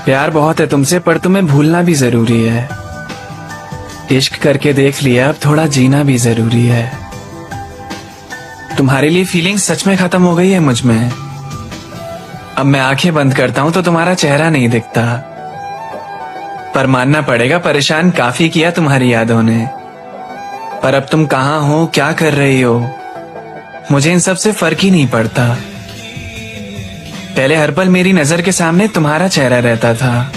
प्यार बहुत है तुमसे, पर तुम्हें भूलना भी जरूरी है। इश्क करके देख लिया, अब थोड़ा जीना भी जरूरी है। तुम्हारे लिए फीलिंग सच में खत्म हो गई है मुझ में। अब मैं आंखें बंद करता हूं तो तुम्हारा चेहरा नहीं दिखता। पर मानना पड़ेगा, परेशान काफी किया तुम्हारी यादों ने। पर अब तुम कहां हो, क्या कर रही हो, मुझे इन सब से फर्क ही नहीं पड़ता। पहले हर पल मेरी नजर के सामने तुम्हारा चेहरा रहता था।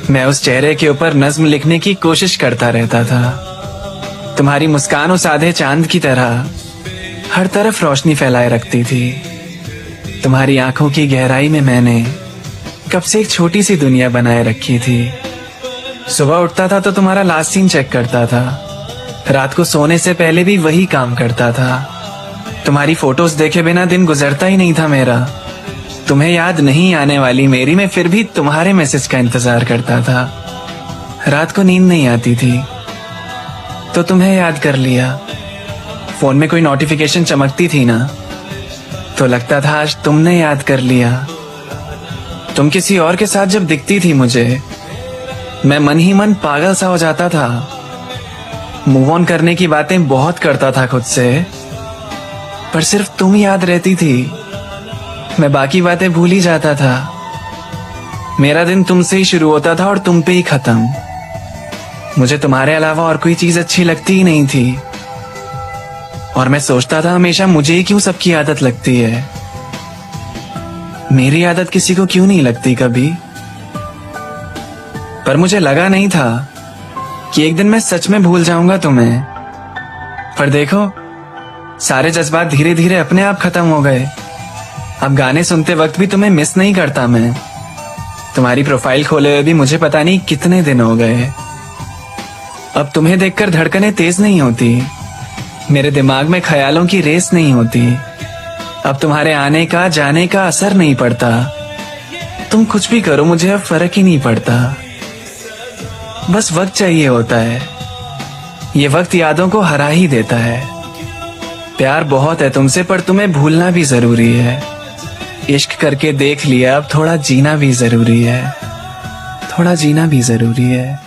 मैं उस चेहरे के ऊपर नज्म लिखने की कोशिश करता रहता था। तुम्हारी मुस्कान उस आधे चांद की तरह हर तरफ रोशनी फैलाए रखती थी। तुम्हारी आंखों की गहराई में मैंने कब से एक छोटी सी दुनिया बनाए रखी थी। सुबह उठता था तो तुम्हारा लास्ट सीन चेक करता था। रात को सोने से पहले भी वही काम करता था। तुम्हारी फोटोज देखे बिना दिन गुजरता ही नहीं था मेरा। तुम्हें याद नहीं आने वाली मेरी, मैं फिर भी तुम्हारे मैसेज का इंतजार करता था। रात को नींद नहीं आती थी तो तुम्हें याद कर लिया। फोन में कोई नोटिफिकेशन चमकती थी ना, तो लगता था आज तुमने याद कर लिया। तुम किसी और के साथ जब दिखती थी मुझे, मैं मन ही मन पागल सा हो जाता था। मूव ऑन करने की बातें बहुत करता था खुद से, पर सिर्फ तुम याद रहती थी। मैं बाकी बातें भूल ही जाता था। मेरा दिन तुमसे ही शुरू होता था और तुम पे ही खत्म। मुझे तुम्हारे अलावा और कोई चीज अच्छी लगती ही नहीं थी। और मैं सोचता था हमेशा मुझे ही क्यों सबकी आदत लगती है, मेरी आदत किसी को क्यों नहीं लगती कभी। पर मुझे लगा नहीं था कि एक दिन मैं सच में भूल जाऊंगा तुम्हें। पर देखो, सारे जज्बात धीरे धीरे अपने आप खत्म हो गए। अब गाने सुनते वक्त भी तुम्हें मिस नहीं करता मैं। तुम्हारी प्रोफाइल खोले हुए भी मुझे पता नहीं कितने दिन हो गए। अब तुम्हें देखकर धड़कनें तेज नहीं होती, मेरे दिमाग में ख्यालों की रेस नहीं होती। अब तुम्हारे आने का जाने का असर नहीं पड़ता। तुम कुछ भी करो मुझे अब फर्क ही नहीं पड़ता। बस वक्त चाहिए होता है, ये वक्त यादों को हरा ही देता है। प्यार बहुत है तुमसे, पर तुम्हें भूलना भी जरूरी है। इश्क करके देख लिया, अब थोड़ा जीना भी जरूरी है। थोड़ा जीना भी जरूरी है।